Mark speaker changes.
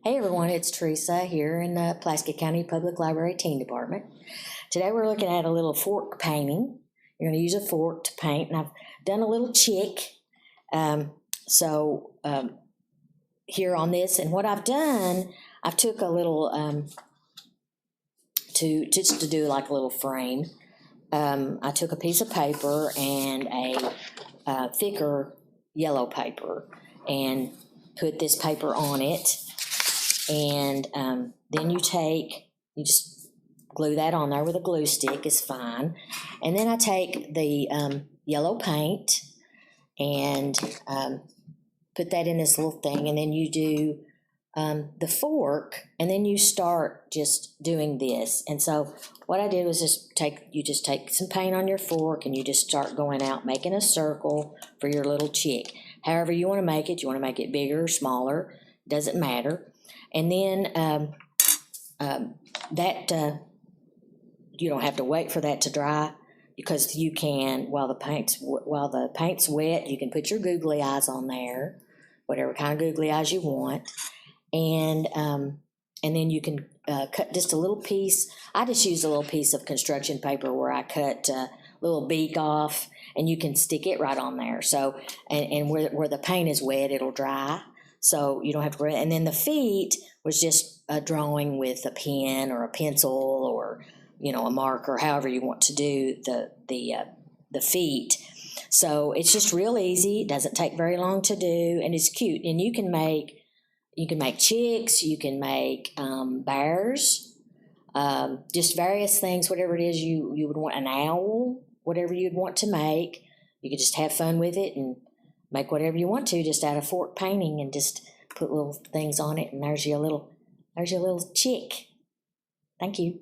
Speaker 1: Hey everyone, it's Teresa here in the Pulaski County Public Library Teen Department. Today we're looking at a little fork painting. You're going to use a fork to paint, and I've done a little chick. So here on this, and what I've done, I've took a little to do like a little frame. I took a piece of paper and a thicker yellow paper, and put this paper on it. And then you just glue that on there with a glue stick is fine. And then I take the yellow paint and put that in this little thing. And then you do the fork, and then you start just doing this. And so what I did was just take some paint on your fork, and you just start going out making a circle for your little chick. However you want to make it. You want to make it bigger or smaller, doesn't matter. And then you don't have to wait for that to dry, because you can, while the paint's wet, you can put your googly eyes on there, whatever kind of googly eyes you want, and then you can cut just a little piece. I just use a little piece of construction paper where I cut a little beak off, and you can stick it right on there. So and where the paint is wet, it'll dry. So you don't have to worry. And then the feet was just a drawing with a pen or a pencil or, a marker, however you want to do the feet. So it's just real easy. It doesn't take very long to do, and it's cute. And you can make chicks, you can make bears, just various things, whatever it is you would want, an owl, whatever you'd want to make. You could just have fun with it and make whatever you want to, just out of fork painting, and just put little things on it, and there's your little chick. Thank you.